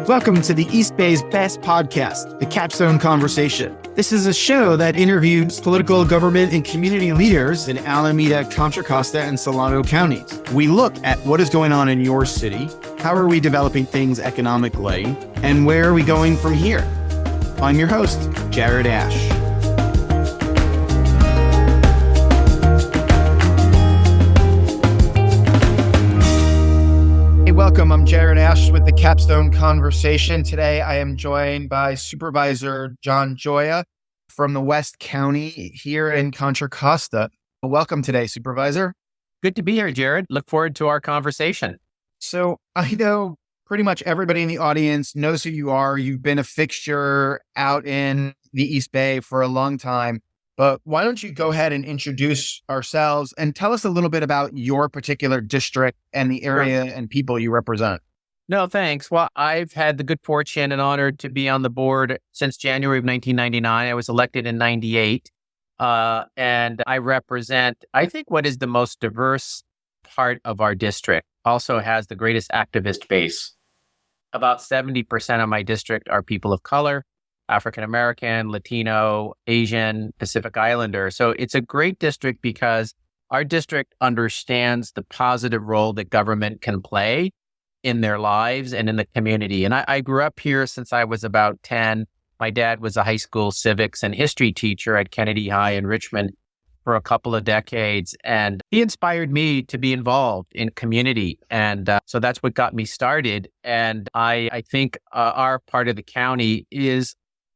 Welcome to the East Bay's best podcast, the Capstone Conversation. This is a show that interviews political, government, and community leaders in Alameda, Contra Costa, and Solano counties. We look at what is going on in your city, how are we developing things economically, and where are we going from here? I'm your host, Jared Asch. Welcome. I'm Jared Asch with the Capstone Conversation. Today, I am joined by Supervisor John Gioia from the West County here in Contra Costa. Welcome today, Supervisor. Good to be here, Jared. Look forward to our conversation. So I know pretty much everybody in the audience knows who you are. You've been a fixture out in the East Bay for a long time. But why don't you go ahead and introduce ourselves and tell us a little bit about your particular district and the area and people you represent? No, thanks. Well, I've had the good fortune and honor to be on the board since January of 1999. I was elected in 98. And I represent, I think, what is the most diverse part of our district. Also has the greatest activist base. About 70% of my district are people of color. African American, Latino, Asian, Pacific Islander. So it's a great district because our district understands the positive role that government can play in their lives and in the community. And I grew up here since I was about 10. My dad was a high school civics and history teacher at Kennedy High in Richmond for a couple of decades. And he inspired me to be involved in community. And so that's what got me started. And I think our part of the county is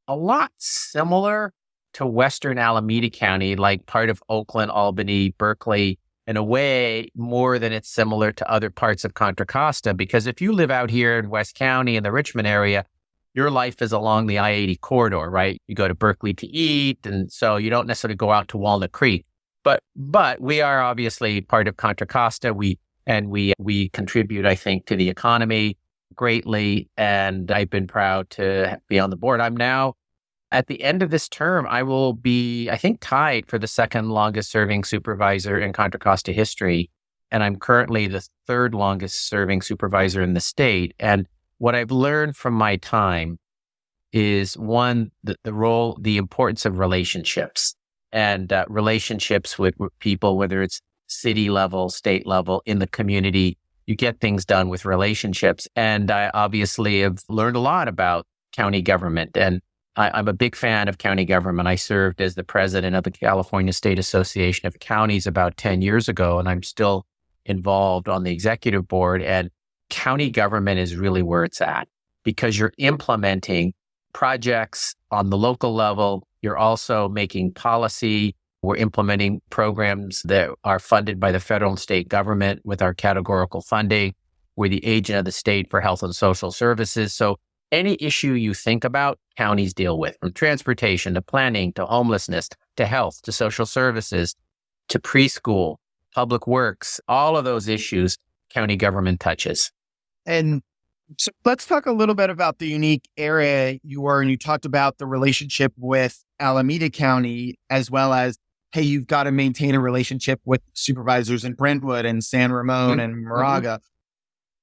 a lot similar to Western Alameda County, like part of Oakland, Albany, Berkeley, in a way more than it's similar to other parts of Contra Costa. Because if you live out here in West County in the Richmond area, your life is along the I-80 corridor, right? You go to Berkeley to eat, and so you don't necessarily go out to Walnut Creek. But we are obviously part of Contra Costa. We contribute, I think, to the economy greatly, and I've been proud to be on the board. I'm now, at the end of this term, I will be, I think, tied for the second longest serving supervisor in Contra Costa history, and I'm currently the third longest serving supervisor in the state. And what I've learned from my time is, one, the role, the importance of relationships, and relationships with people, whether it's city level, state level, in the community. You get things done with relationships. And I obviously have learned a lot about county government. And I'm a big fan of county government. I served as the president of the California State Association of Counties about 10 years ago, and I'm still involved on the executive board. And county government is really where it's at, because you're implementing projects on the local level. You're also making policy. We're implementing programs that are funded by the federal and state government with our categorical funding. We're the agent of the state for health and social services. So any issue you think about, counties deal with, from transportation to planning to homelessness to health to social services to preschool, public works, all of those issues county government touches. And so let's talk a little bit about the unique area you are. And you talked about the relationship with Alameda County, as well as, hey, you've got to maintain a relationship with supervisors in Brentwood and San Ramon and Moraga.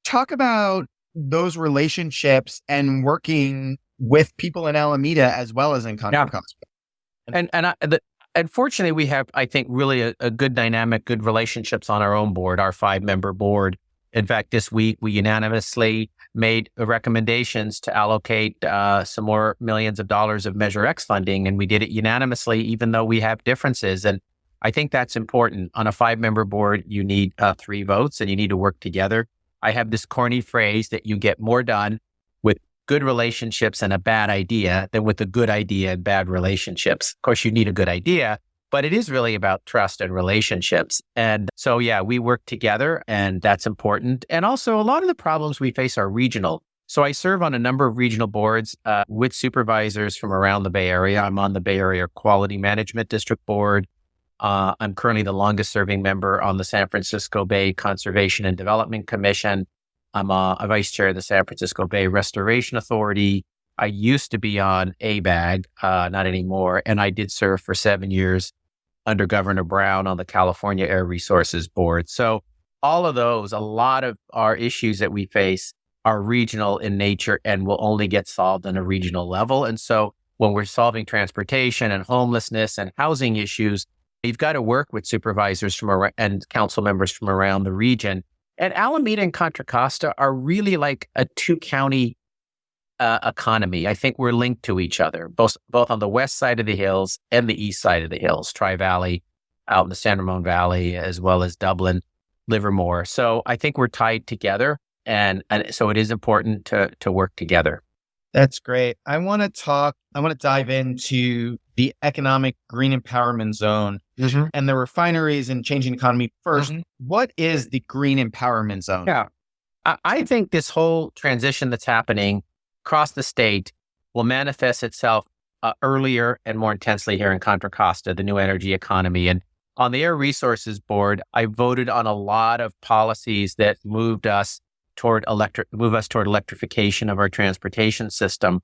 Talk about those relationships and working with people in Alameda as well as in Contra Costa. And fortunately, we have, I think, really a good dynamic, good relationships on our own board, our 5-member board. In fact, this week, we unanimously made recommendations to allocate some more millions of dollars of Measure X funding. And we did it unanimously, even though we have differences. And I think that's important. On a 5-member board, you need 3 votes and you need to work together. I have this corny phrase that you get more done with good relationships and a bad idea than with a good idea and bad relationships. Of course, you need a good idea, but it is really about trust and relationships. And so, yeah, we work together, and that's important. And also, a lot of the problems we face are regional. So I serve on a number of regional boards with supervisors from around the Bay Area. I'm on the Bay Area Quality Management District Board. I'm currently the longest serving member on the San Francisco Bay Conservation and Development Commission. I'm a vice chair of the San Francisco Bay Restoration Authority. I used to be on ABAG, not anymore. And I did serve for 7 years under Governor Brown on the California Air Resources Board. So all of those, a lot of our issues that we face are regional in nature and will only get solved on a regional level. And so when we're solving transportation and homelessness and housing issues, you've got to work with supervisors and council members from around the region. And Alameda and Contra Costa are really like a two-county economy. I think we're linked to each other, both on the west side of the hills and the east side of the hills, Tri-Valley, out in the San Ramon Valley, as well as Dublin, Livermore. So I think we're tied together. And so it is important to work together. That's great. I want to dive into the economic green empowerment zone and the refineries and changing economy first. What is the green empowerment zone? Yeah. I think this whole transition that's happening across the state will manifest itself earlier and more intensely here in Contra Costa, the new energy economy. And on the Air Resources Board, I voted on a lot of policies that move us toward electrification of our transportation system.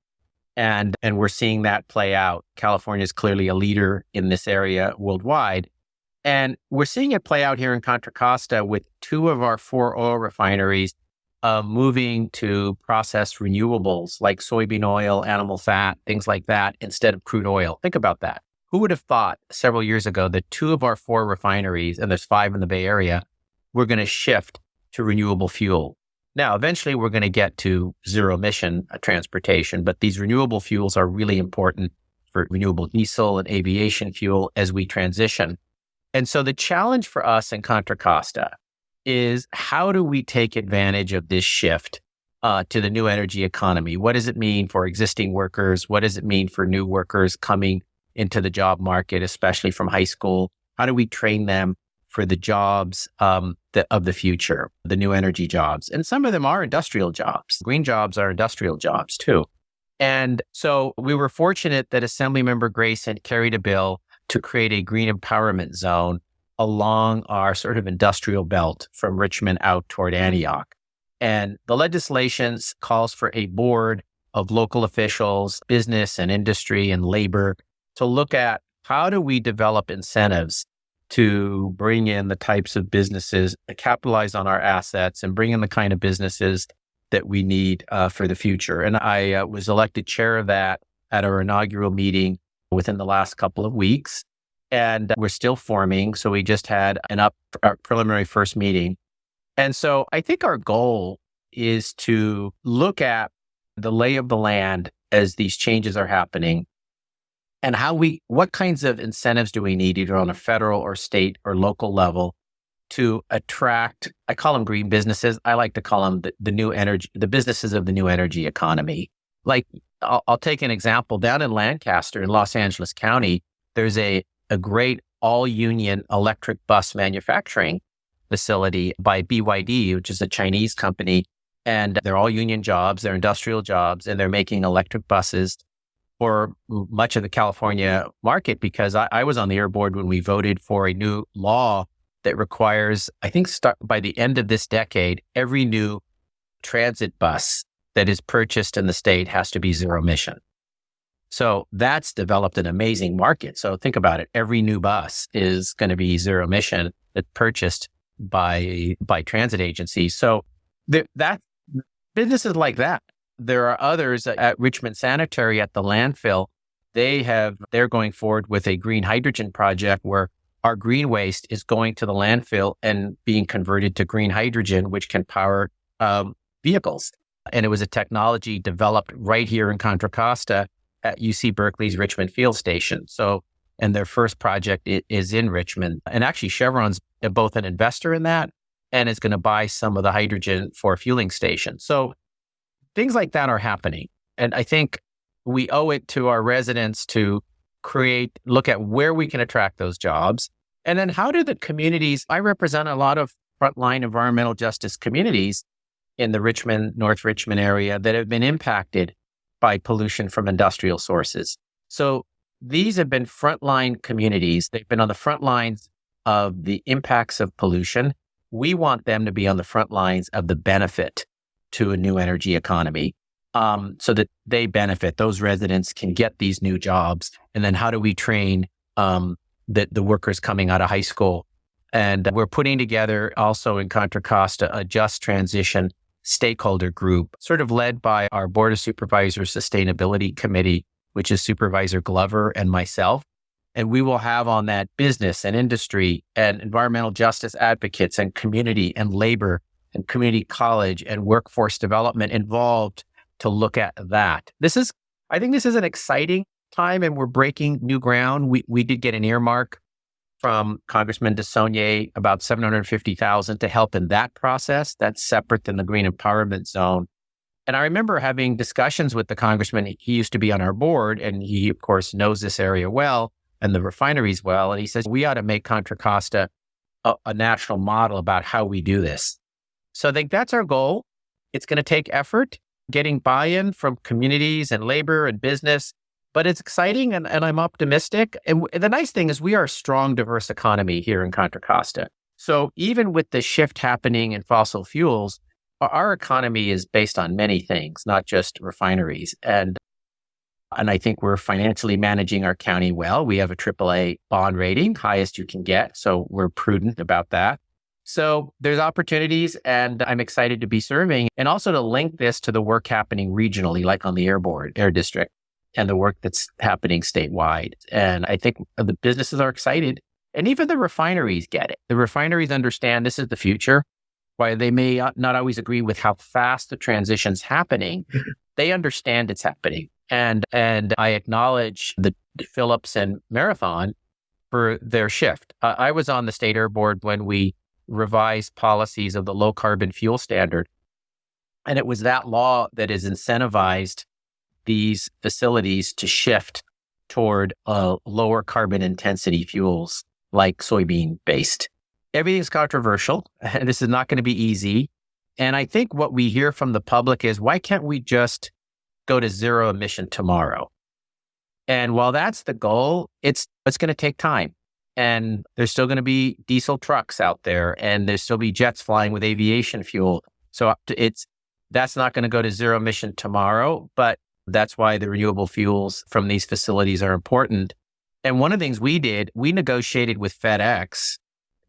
And we're seeing that play out. California is clearly a leader in this area worldwide. And we're seeing it play out here in Contra Costa with 2 of our 4 oil refineries moving to process renewables like soybean oil, animal fat, things like that, instead of crude oil. Think about that. Who would have thought several years ago that 2 of our 4 refineries, and there's 5 in the Bay Area, were going to shift to renewable fuel? Now, eventually, we're going to get to zero emission transportation, but these renewable fuels are really important for renewable diesel and aviation fuel as we transition. And so the challenge for us in Contra Costa is, how do we take advantage of this shift to the new energy economy? What does it mean for existing workers? What does it mean for new workers coming into the job market, especially from high school? How do we train them for the jobs of the future, the new energy jobs? And some of them are industrial jobs. Green jobs are industrial jobs too. And so we were fortunate that Assemblymember Grayson carried a bill to create a green empowerment zone along our sort of industrial belt from Richmond out toward Antioch. And the legislation calls for a board of local officials, business and industry and labor, to look at how do we develop incentives to bring in the types of businesses, capitalize on our assets, and bring in the kind of businesses that we need for the future. And I was elected chair of that at our inaugural meeting within the last couple of weeks. And we're still forming. So we just had our preliminary first meeting. And so I think our goal is to look at the lay of the land as these changes are happening, and what kinds of incentives do we need, either on a federal or state or local level, to attract, I call them green businesses. I like to call them the businesses of the new energy economy. Like, I'll take an example. Down in Lancaster in Los Angeles County, there's a great all-union electric bus manufacturing facility by BYD, which is a Chinese company. And they're all union jobs, they're industrial jobs, and they're making electric buses for much of the California market, because I was on the Air Board when we voted for a new law that requires, I think by the end of this decade, every new transit bus that is purchased in the state has to be zero emission. So that's developed an amazing market. So think about it. Every new bus is going to be zero emission that's purchased by transit agencies. So that businesses like that. There are others at Richmond Sanitary at the landfill. They're going forward with a green hydrogen project where our green waste is going to the landfill and being converted to green hydrogen, which can power vehicles. And it was a technology developed right here in Contra Costa at UC Berkeley's Richmond Field Station. So, and their first project is in Richmond. And actually Chevron's both an investor in that and is going to buy some of the hydrogen for a fueling station. So things like that are happening. And I think we owe it to our residents to look at where we can attract those jobs. And then how do the communities, I represent a lot of frontline environmental justice communities in the North Richmond area that have been impacted by pollution from industrial sources. So these have been frontline communities. They've been on the front lines of the impacts of pollution. We want them to be on the front lines of the benefit to a new energy economy, so that they benefit. Those residents can get these new jobs. And then how do we train the workers coming out of high school? And we're putting together also in Contra Costa a just transition stakeholder group, sort of led by our Board of Supervisors Sustainability Committee, which is Supervisor Glover and myself. And we will have on that business and industry and environmental justice advocates and community and labor and community college and workforce development involved to look at that. I think this is an exciting time and we're breaking new ground. We did get an earmark from Congressman DeSaulnier, about $750,000 to help in that process. That's separate than the Green Empowerment Zone. And I remember having discussions with the congressman. He used to be on our board and he, of course, knows this area well and the refineries well. And he says, we ought to make Contra Costa a national model about how we do this. So I think that's our goal. It's going to take effort, getting buy-in from communities and labor and business, but it's exciting and I'm optimistic. And the nice thing is we are a strong, diverse economy here in Contra Costa. So even with the shift happening in fossil fuels, our economy is based on many things, not just refineries. And I think we're financially managing our county well. We have a AAA bond rating, highest you can get. So we're prudent about that. So there's opportunities and I'm excited to be serving and also to link this to the work happening regionally, like on the air district and the work that's happening statewide. And I think the businesses are excited and even the refineries get it. The refineries understand this is the future. While they may not always agree with how fast the transition's happening, they understand it's happening. And I acknowledge the Phillips and Marathon for their shift. I was on the state air board when we revised policies of the low carbon fuel standard. And it was that law that has incentivized these facilities to shift toward lower carbon intensity fuels like soybean based. Everything's controversial and this is not going to be easy. And I think what we hear from the public is, why can't we just go to zero emission tomorrow? And while that's the goal, it's going to take time. And there's still going to be diesel trucks out there and there's still be jets flying with aviation fuel. So that's not going to go to zero emission tomorrow, but that's why the renewable fuels from these facilities are important. And one of the things we did, we negotiated with FedEx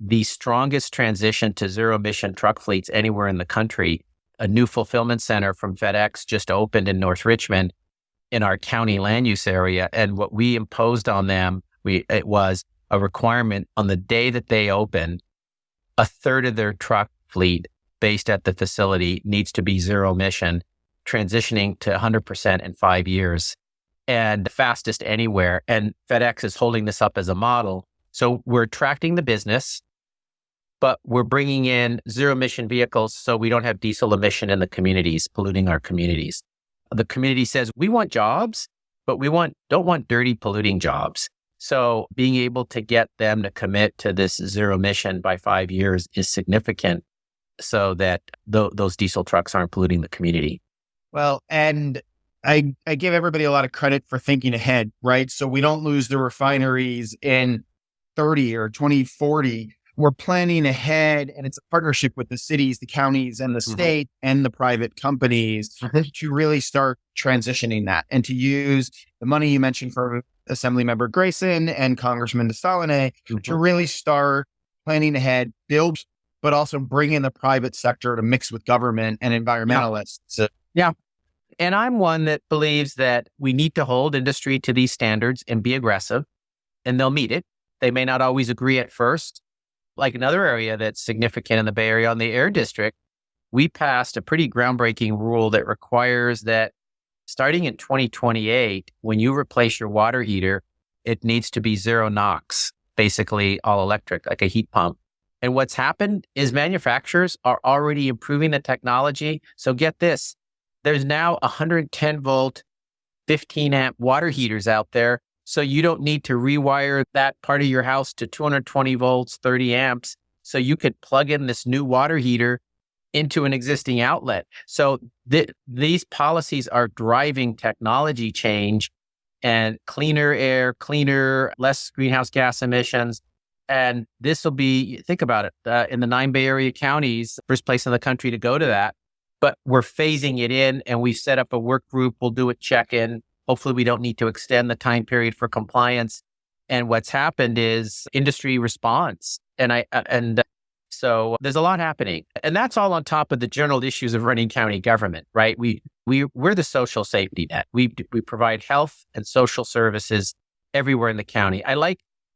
the strongest transition to zero emission truck fleets anywhere in the country. A new fulfillment center from FedEx just opened in North Richmond in our county land use area. And what we imposed on them, it was a requirement on the day that they open, a third of their truck fleet based at the facility needs to be zero emission, transitioning to 100% in 5 years and the fastest anywhere. And FedEx is holding this up as a model. So we're attracting the business, but we're bringing in zero emission vehicles so we don't have diesel emission in the communities, polluting our communities. The community says we want jobs, but we don't want dirty, polluting jobs. So being able to get them to commit to this zero emission by 5 years is significant so that those diesel trucks aren't polluting the community. Well, and I give everybody a lot of credit for thinking ahead, right? So we don't lose the refineries in 30 or 2040. We're planning ahead, and it's a partnership with the cities, the counties, and the state and the private companies to really start transitioning that and to use the money you mentioned for Assemblymember Grayson and Congressman DeSaulnier to really start planning ahead, build, but also bring in the private sector to mix with government and environmentalists. Yeah. And I'm one that believes that we need to hold industry to these standards and be aggressive, and they'll meet it. They may not always agree at first. Like another area that's significant in the Bay Area on the Air District, we passed a pretty groundbreaking rule that requires that starting in 2028, when you replace your water heater, it needs to be zero NOx, basically all electric, like a heat pump. And what's happened is manufacturers are already improving the technology. So get this, there's now 110 volt, 15 amp water heaters out there. So you don't need to rewire that part of your house to 220 volts, 30 amps. So you could plug in this new water heater into an existing outlet. So these policies are driving technology change and cleaner air, less greenhouse gas emissions. And this will be, think about it, in the 9 Bay Area counties, first place in the country to go to that. But we're phasing it in and we've set up a work group. We'll do a check-in. Hopefully we don't need to extend the time period for compliance. And what's happened is industry response. And So there's a lot happening. And that's all on top of the general issues of running county government, right? We're the social safety net. We provide health and social services everywhere in the county.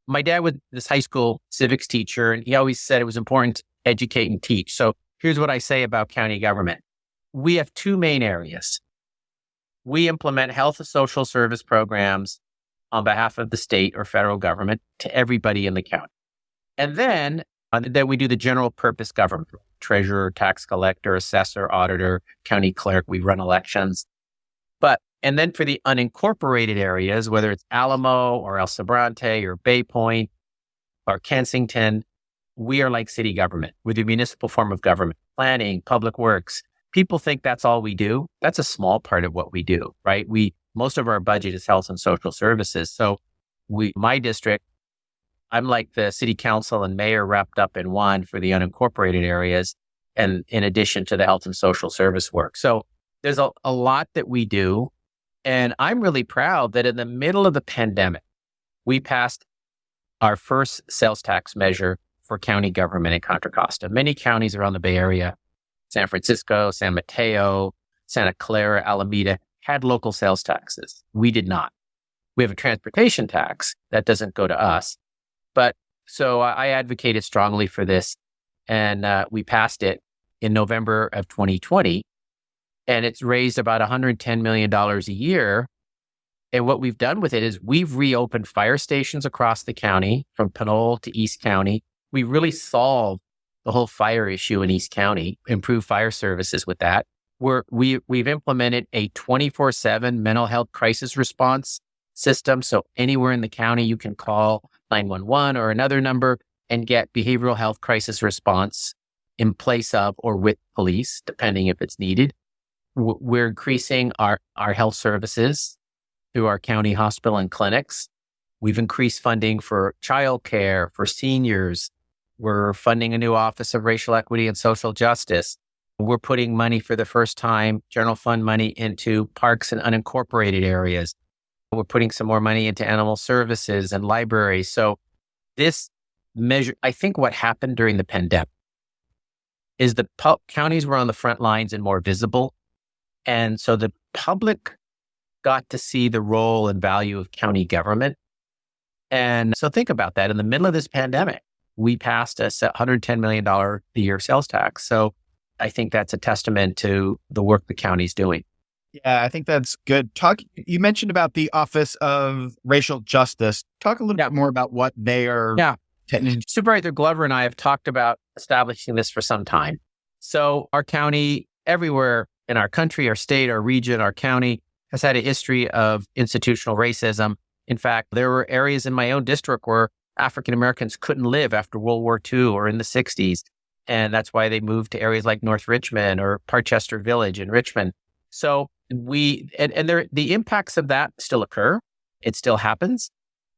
My dad was this high school civics teacher, and he always said it was important to educate and teach. So here's what I say about county government. We have two main areas. We implement health and social service programs on behalf of the state or federal government to everybody in the county. And then we do the general purpose government, treasurer, tax collector, assessor, auditor, county clerk. We run elections. And then for the unincorporated areas, whether it's Alamo or El Sobrante or Bay Point or Kensington, we are like city government. We're the municipal form of government, planning, public works. People think that's all we do. That's a small part of what we do, right? Most of our budget is health and social services. So my district, I'm like the city council and mayor wrapped up in one for the unincorporated areas, and in addition to the health and social service work. So there's a lot that we do. And I'm really proud that in the middle of the pandemic, we passed our first sales tax measure for county government in Contra Costa. Many counties around the Bay Area, San Francisco, San Mateo, Santa Clara, Alameda, had local sales taxes. We did not. We have a transportation tax that doesn't go to us. But so I advocated strongly for this, and we passed it in November of 2020. And it's raised about $110 million a year. And what we've done with it is we've reopened fire stations across the county from Pinole to East County. We really solved the whole fire issue in East County, improved fire services with that. We've implemented a 24/7 mental health crisis response system. So anywhere in the county, you can call 911 or another number and get behavioral health crisis response in place of or with police, depending if it's needed. We're increasing our health services through our county hospital and clinics. We've increased funding for childcare, for seniors. We're funding a new Office of Racial Equity and Social Justice. We're putting money for the first time, general fund money, into parks and unincorporated areas. We're putting some more money into animal services and libraries. So this measure, I think what happened during the pandemic is the counties were on the front lines and more visible. And so the public got to see the role and value of county government. And so think about that. In the middle of this pandemic, we passed a $110 million a year sales tax. So I think that's a testament to the work the county's doing. Yeah, I think that's good. You mentioned about the Office of Racial Justice. Talk a little bit more about what they are. Yeah. Supervisor Glover and I have talked about establishing this for some time. So our county, everywhere in our country, our state, our region, our county has had a history of institutional racism. In fact, there were areas in my own district where African Americans couldn't live after World War II or in the 60s. And that's why they moved to areas like North Richmond or Parchester Village in Richmond. So the impacts of that still occur. It still happens.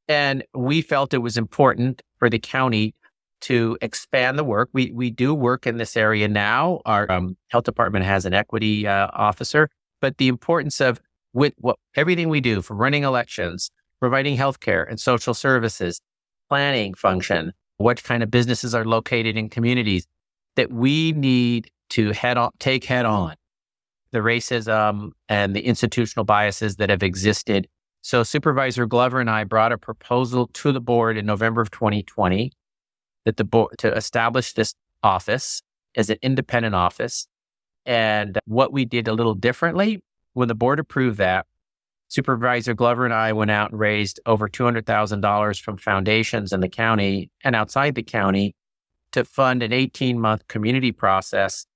And we felt it was important for the county to expand the work. We do work in this area now. Our health department has an equity officer, but the importance of everything we do, from running elections, providing healthcare and social services, planning function, what kind of businesses are located in communities, that we need to take head on the racism and the institutional biases that have existed. So Supervisor Glover and I brought a proposal to the board in November of 2020 that the board to establish this office as an independent office. And what we did a little differently, when the board approved that, Supervisor Glover and I went out and raised over $200,000 from foundations in the county and outside the county to fund an 18-month community process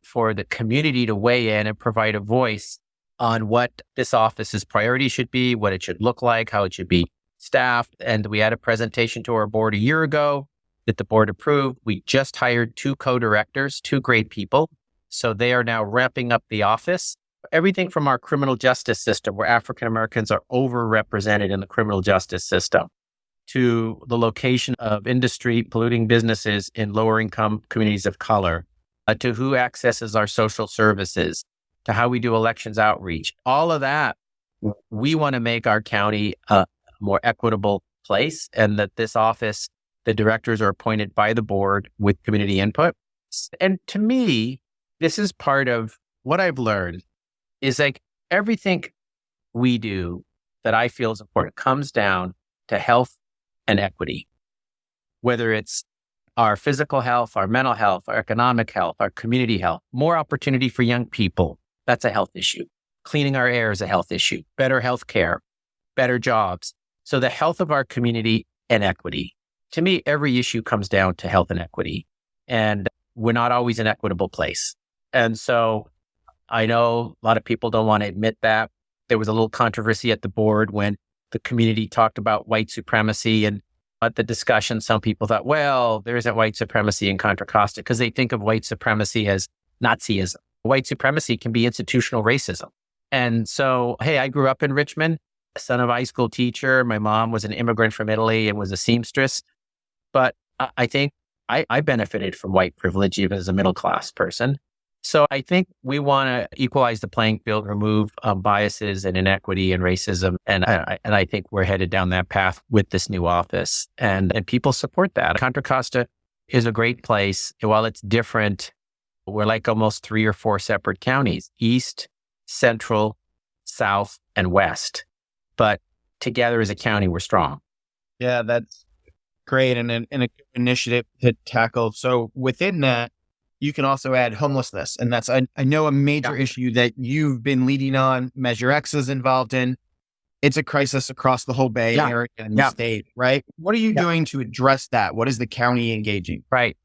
for the community to weigh in and provide a voice on what this office's priority should be, what it should look like, how it should be staffed. And we had a presentation to our board a year ago that the board approved. We just hired 2 co-directors, 2 great people. So they are now ramping up the office. Everything from our criminal justice system, where African Americans are overrepresented in the criminal justice system, to the location of industry polluting businesses in lower income communities of color, to who accesses our social services, to how we do elections outreach. All of that, we want to make our county a more equitable place, and that this office The directors are appointed by the board with community input. And to me, this is part of what I've learned is like everything we do that I feel is important comes down to health and equity, whether it's our physical health, our mental health, our economic health, our community health, more opportunity for young people. That's a health issue. Cleaning our air is a health issue, better health care, better jobs. So the health of our community and equity. To me, every issue comes down to health and equity. And we're not always an equitable place. And so I know a lot of people don't want to admit that. There was a little controversy at the board when the community talked about white supremacy. And at the discussion, some people thought, well, there isn't white supremacy in Contra Costa because they think of white supremacy as Nazism. White supremacy can be institutional racism. And so, hey, I grew up in Richmond, son of a high school teacher. My mom was an immigrant from Italy and was a seamstress. But I think I benefited from white privilege even as a middle class person. So I think we want to equalize the playing field, remove biases and inequity and racism. And I think we're headed down that path with this new office. And people support that. Contra Costa is a great place. While it's different, we're like almost 3 or 4 separate counties, East, Central, South, and West. But together as a county, we're strong. Yeah, that's great. And a good initiative to tackle. So within that, you can also add homelessness. And that's, I know, a major issue that you've been leading on. Measure X is involved in. It's a crisis across the whole Bay Area and the state, right? What are you doing to address that? What is the county engaging? Right.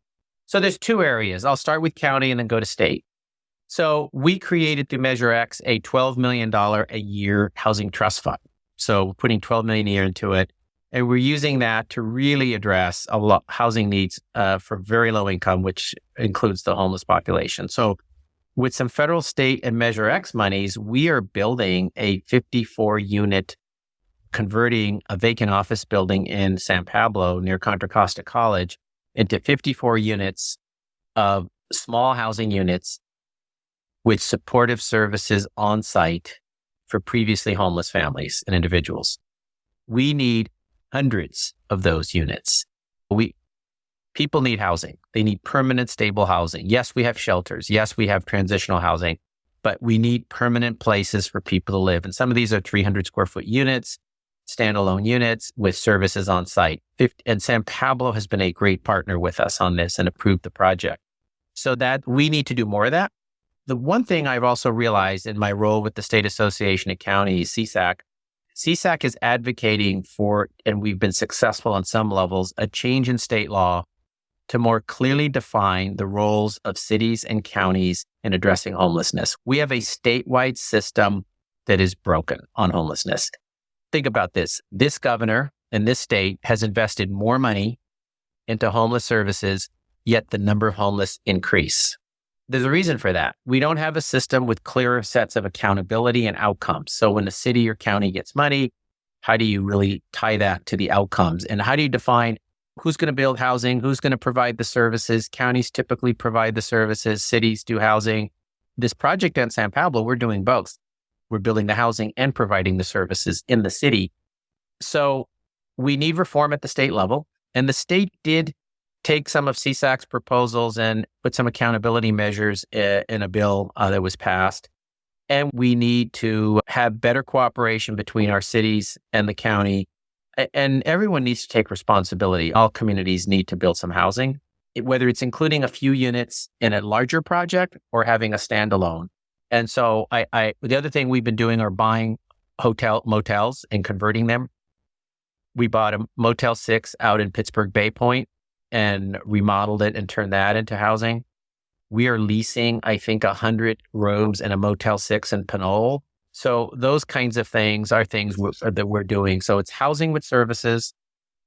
So there's 2 areas. I'll start with county and then go to state. So we created through Measure X a $12 million a year housing trust fund. So we're putting $12 million a year into it. And we're using that to really address a lot housing needs for very low income, which includes the homeless population. So with some federal, state, and Measure X monies, we are building a 54-unit, converting a vacant office building in San Pablo near Contra Costa College into 54 units of small housing units with supportive services on site for previously homeless families and individuals. We need hundreds of those units. People need housing. They need permanent, stable housing. Yes, we have shelters. Yes, we have transitional housing, but we need permanent places for people to live. And some of these are 300 square foot units, standalone units with services on site. And San Pablo has been a great partner with us on this and approved the project. So that we need to do more of that. The one thing I've also realized in my role with the State Association of Counties, CSAC is advocating for, and we've been successful on some levels, a change in state law to more clearly define the roles of cities and counties in addressing homelessness. We have a statewide system that is broken on homelessness. Think about this. This governor in this state has invested more money into homeless services, yet the number of homeless increase. There's a reason for that. We don't have a system with clearer sets of accountability and outcomes. So when a city or county gets money, how do you really tie that to the outcomes? And how do you define who's going to build housing, who's going to provide the services? Counties typically provide the services, cities do housing. This project in San Pablo, we're doing both. We're building the housing and providing the services in the city. So we need reform at the state level. And the state did take some of CSAC's proposals and put some accountability measures in a bill that was passed. And we need to have better cooperation between our cities and the county. And everyone needs to take responsibility. All communities need to build some housing, whether it's including a few units in a larger project or having a standalone. And so the other thing we've been doing are buying motels and converting them. We bought a Motel 6 out in Pittsburgh Bay Point and remodeled it and turned that into housing. We are leasing, I think, 100 rooms in a Motel 6 in Pinole. So those kinds of things are things that we're doing. So it's housing with services,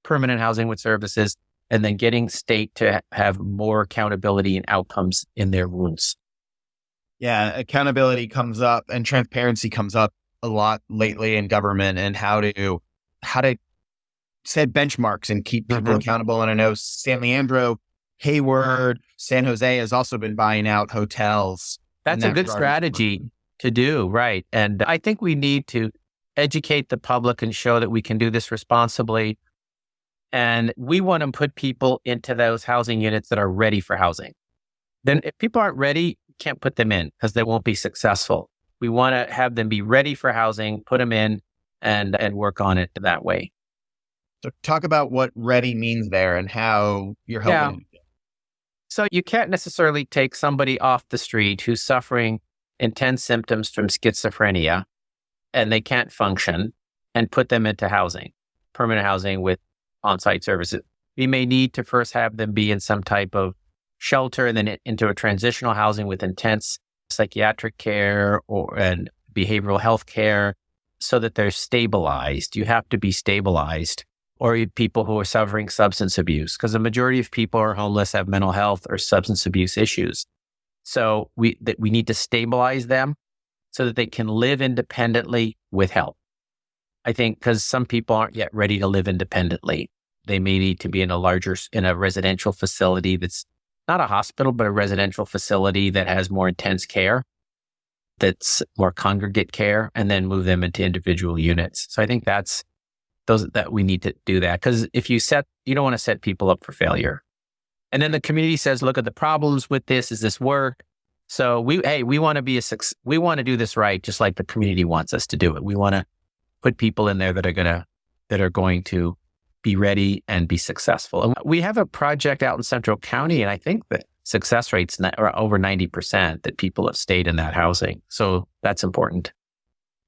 permanent housing with services, and then getting state to have more accountability and outcomes in their rules. Yeah, accountability comes up and transparency comes up a lot lately in government, and how to set benchmarks and keep people accountable. And I know San Leandro, Hayward, San Jose has also been buying out hotels. That's a good strategy to do, right? And I think we need to educate the public and show that we can do this responsibly. And we want to put people into those housing units that are ready for housing. Then if people aren't ready, you can't put them in because they won't be successful. We want to have them be ready for housing, put them in and work on it that way. So talk about what ready means there and how you're Yeah. helping. So you can't necessarily take somebody off the street who's suffering intense symptoms from schizophrenia and they can't function and put them into housing, permanent housing with on-site services. We may need to first have them be in some type of shelter and then into a transitional housing with intense psychiatric care and behavioral health care so that they're stabilized. You have to be stabilized. Or people who are suffering substance abuse, because the majority of people who are homeless have mental health or substance abuse issues. So we need to stabilize them so that they can live independently with help. I think because some people aren't yet ready to live independently. They may need to be in a residential facility that's not a hospital, but a residential facility that has more intense care, that's more congregate care, and then move them into individual units. So I think that we need to do that, because if you don't want to set people up for failure. And then the community says, look at the problems with this. Does this work? So we want to we want to do this right, just like the community wants us to do it. We want to put people in there that are going to be ready and be successful. And we have a project out in Central County, and I think the success rates are over 90% that people have stayed in that housing. So that's important.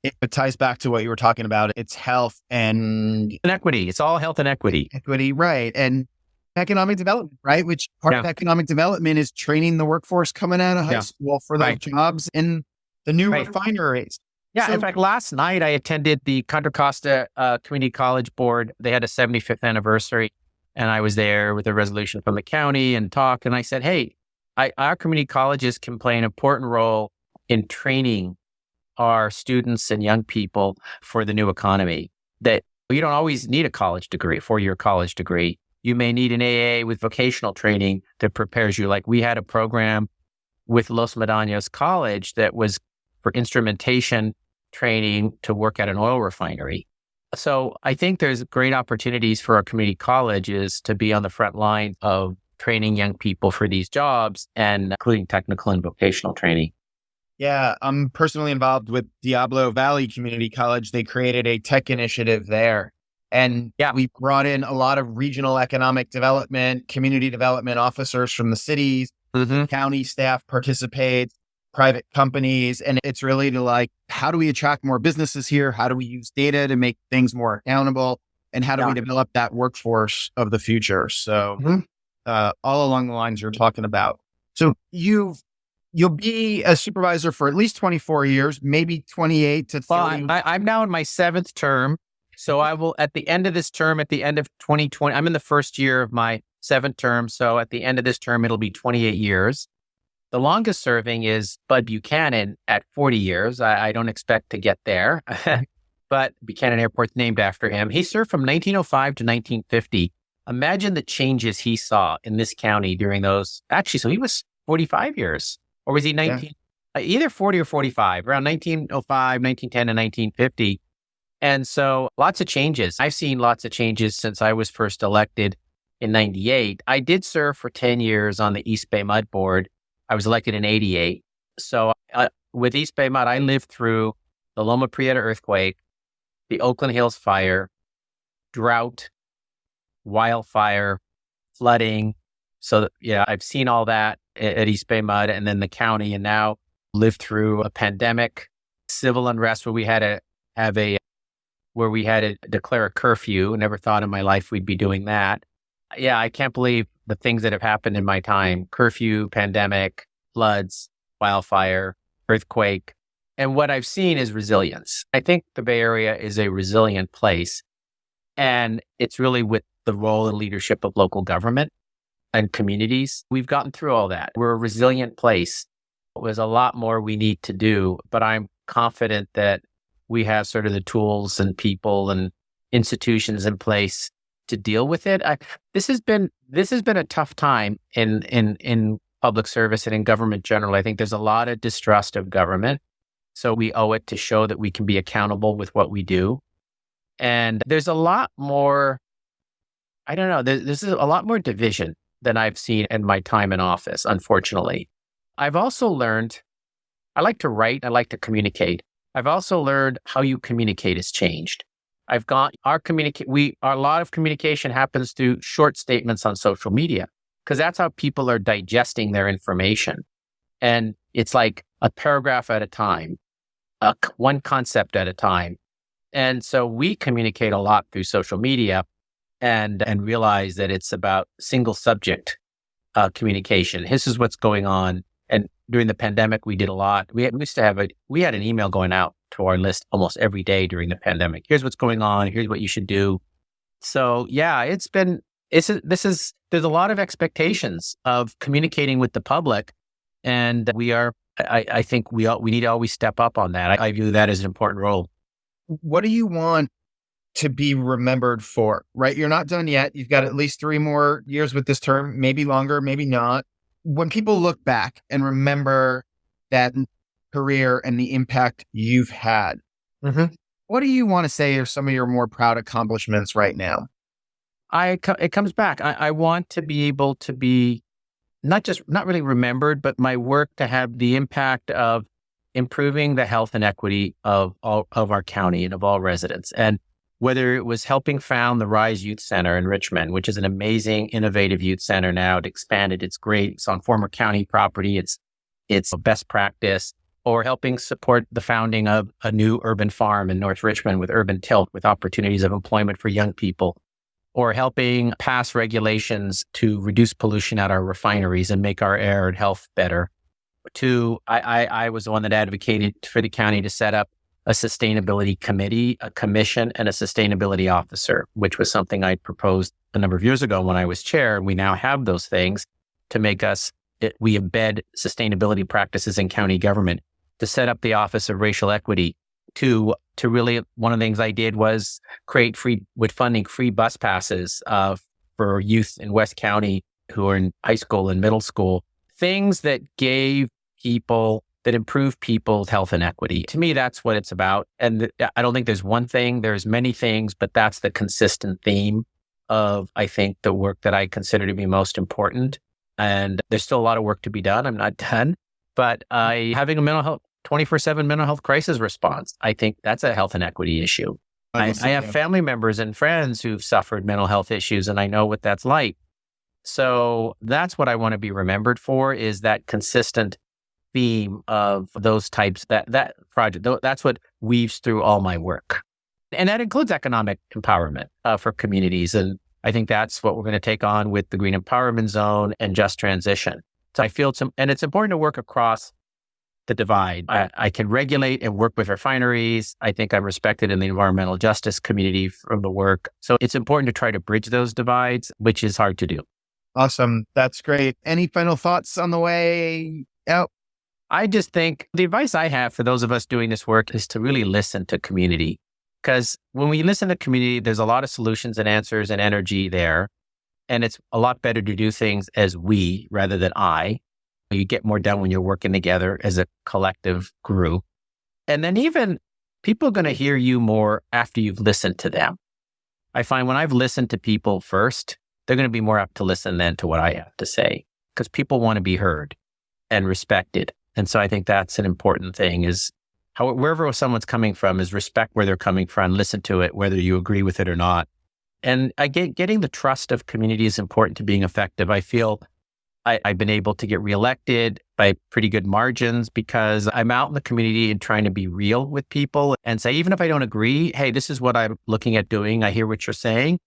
It ties back to what you were talking about. It's health and equity. It's all health and equity. Equity, right. And economic development, right? Which part of economic development is training the workforce coming out of high school for those jobs in the new refineries. Yeah. In fact, last night I attended the Contra Costa Community College Board. They had a 75th anniversary, and I was there with a resolution from the county and talk. And I said, hey, our community colleges can play an important role in training our students and young people for the new economy. That you don't always need a college degree, 4-year college degree. You may need an AA with vocational training that prepares you. Like we had a program with Los Medanos College that was for instrumentation training to work at an oil refinery. So I think there's great opportunities for our community colleges to be on the front line of training young people for these jobs, and including technical and vocational training. Yeah, I'm personally involved with Diablo Valley Community College. They created a tech initiative there. And we brought in a lot of regional economic development, community development officers from the cities, county staff participates, private companies. And it's really to how do we attract more businesses here? How do we use data to make things more accountable? And how do we develop that workforce of the future? So all along the lines you're talking about. So you'll be a supervisor for at least 24 years, maybe 28 to 30. Well, I'm now in my 7th term. So I will, at the end of this term, at the end of 2020, I'm in the first year of my 7th term. So at the end of this term, it'll be 28 years. The longest serving is Bud Buchanan at 40 years. I don't expect to get there, but Buchanan Airport's named after him. He served from 1905 to 1950. Imagine the changes he saw in this county during those. Actually, so he was 45 years. Or was he 19? Yeah. Either 40 or 45, around 1905, 1910, and 1950. And so lots of changes. I've seen lots of changes since I was first elected in 98. I did serve for 10 years on the East Bay Mud Board. I was elected in 88. So with East Bay Mud, I lived through the Loma Prieta earthquake, the Oakland Hills fire, drought, wildfire, flooding. So I've seen all that at East Bay Mud, and then the county, and now lived through a pandemic, civil unrest where we had to declare a curfew. Never thought in my life we'd be doing that. Yeah, I can't believe the things that have happened in my time: curfew, pandemic, floods, wildfire, earthquake. And what I've seen is resilience. I think the Bay Area is a resilient place, and it's really with the role and leadership of local government and communities. We've gotten through all that. We're a resilient place. There's a lot more we need to do, but I'm confident that we have sort of the tools and people and institutions in place to deal with it. This has been a tough time in public service and in government generally. I think there's a lot of distrust of government. So we owe it to show that we can be accountable with what we do. And there's a lot more I don't know. This is a lot more division than I've seen in my time in office, unfortunately. I've also learned I like to write, I like to communicate. I've also learned how you communicate has changed. I've got a lot of communication happens through short statements on social media because that's how people are digesting their information. And it's like a paragraph at a time, one concept at a time. And so we communicate a lot through social media and realize that it's about single subject communication. This is what's going on. And during the pandemic, we did a lot. We had an email going out to our list almost every day during the pandemic. Here's what's going on. Here's what you should do. So yeah, there's a lot of expectations of communicating with the public, and I think we need to always step up on that. I view that as an important role. What do you want to be remembered for, right? You're not done yet. You've got at least 3 more years with this term, maybe longer, maybe not. When people look back and remember that career and the impact you've had, what do you want to say are some of your more proud accomplishments right now? It comes back. I want to be able to be not really remembered, but my work to have the impact of improving the health and equity of all of our county and of all residents. And whether it was helping found the Rise Youth Center in Richmond, which is an amazing, innovative youth center now. It expanded. It's great. It's on former county property. It's a best practice. Or helping support the founding of a new urban farm in North Richmond with Urban Tilt, with opportunities of employment for young people. Or helping pass regulations to reduce pollution at our refineries and make our air and health better. I was the one that advocated for the county to set up a sustainability committee, a commission, and a sustainability officer, which was something I proposed a number of years ago when I was chair. And we now have those things to make we embed sustainability practices in county government, to set up the Office of Racial Equity, to really, one of the things I did was create free bus passes for youth in West County who are in high school and middle school, things that improve people's health and equity. To me, that's what it's about. And I don't think there's one thing, there's many things, but that's the consistent theme of, I think, the work that I consider to be most important. And there's still a lot of work to be done. I'm not done, but having a 24/7 mental health crisis response, I think that's a health and equity issue. I have family members and friends who've suffered mental health issues, and I know what that's like. So that's what I want to be remembered for, is that consistent theme of those types, that project. That's what weaves through all my work. And that includes economic empowerment for communities. And I think that's what we're going to take on with the Green Empowerment Zone and Just Transition. So I feel and it's important to work across the divide. I can regulate and work with refineries. I think I'm respected in the environmental justice community from the work. So it's important to try to bridge those divides, which is hard to do. Awesome. That's great. Any final thoughts on the way out? I just think the advice I have for those of us doing this work is to really listen to community. Because when we listen to community, there's a lot of solutions and answers and energy there. And it's a lot better to do things as we rather than I. You get more done when you're working together as a collective group. And then even people are going to hear you more after you've listened to them. I find when I've listened to people first, they're going to be more apt to listen then to what I have to say, because people want to be heard and respected. And so I think that's an important thing, is wherever someone's coming from, is respect where they're coming from, listen to it, whether you agree with it or not. And getting the trust of community is important to being effective. I feel I've been able to get reelected by pretty good margins because I'm out in the community and trying to be real with people and say, even if I don't agree, hey, this is what I'm looking at doing. I hear what you're saying,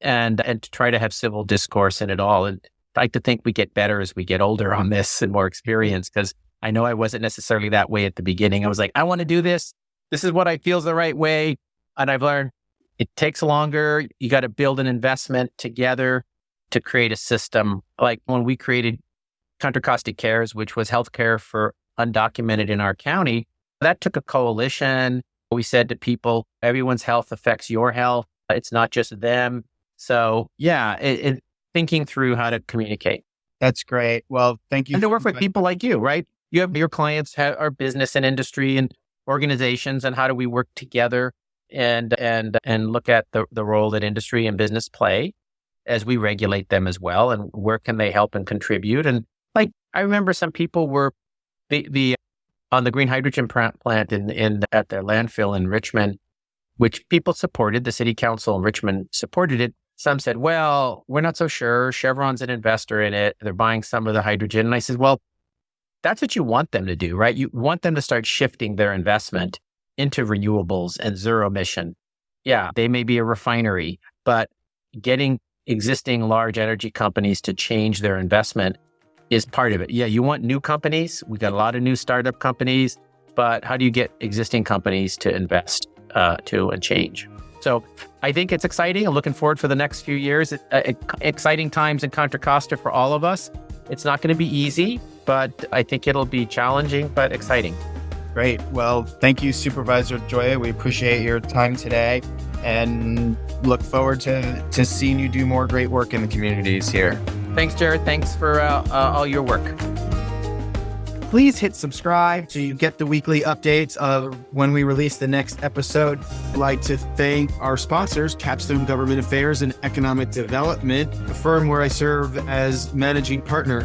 and to try to have civil discourse in it all. And I like to think we get better as we get older on this and more experience, because I know I wasn't necessarily that way at the beginning. I was like, I want to do this. This is what I feel is the right way. And I've learned it takes longer. You got to build an investment together to create a system. Like when we created Contra Costa Cares, which was healthcare for undocumented in our county, that took a coalition. We said to people, everyone's health affects your health. It's not just them. So yeah, thinking through how to communicate. That's great. Well, thank you. And to work with people like you, right? You have your clients are business and industry and organizations, and how do we work together and look at the role that industry and business play. as we regulate them as well, and where can they help and contribute. And like, I remember some people were the on the green hydrogen plant in at their landfill in Richmond, which people supported. The city council in Richmond supported it. Some said, well, we're not so sure. Chevron's an investor in it. They're buying some of the hydrogen. And I said, well, that's what you want them to do, right? You want them to start shifting their investment into renewables and zero emission. Yeah, they may be a refinery, but getting existing large energy companies to change their investment is part of it. Yeah, you want new companies. We got a lot of new startup companies, but how do you get existing companies to invest to and change? So I think it's exciting. I'm looking forward for the next few years. Exciting times in Contra Costa for all of us. It's not going to be easy, but I think it'll be challenging, but exciting. Great. Well, thank you, Supervisor Gioia. We appreciate your time today and look forward to seeing you do more great work in the communities here. Thanks, Jared. Thanks for all your work. Please hit subscribe so you get the weekly updates of when we release the next episode. I'd like to thank our sponsors, Capstone Government Affairs and Economic Development, a firm where I serve as managing partner.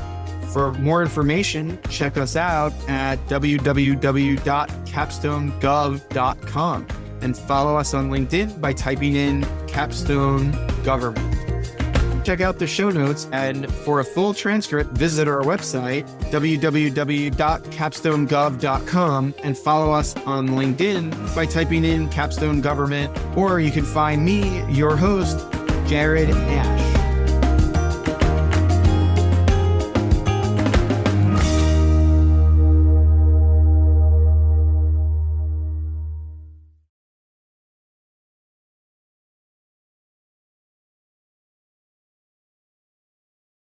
For more information, check us out at www.capstonegov.com and follow us on LinkedIn by typing in Capstone Government. Check out the show notes, and for a full transcript, visit our website, www.capstonegov.com, and follow us on LinkedIn by typing in Capstone Government, or you can find me, your host, Jared Asch.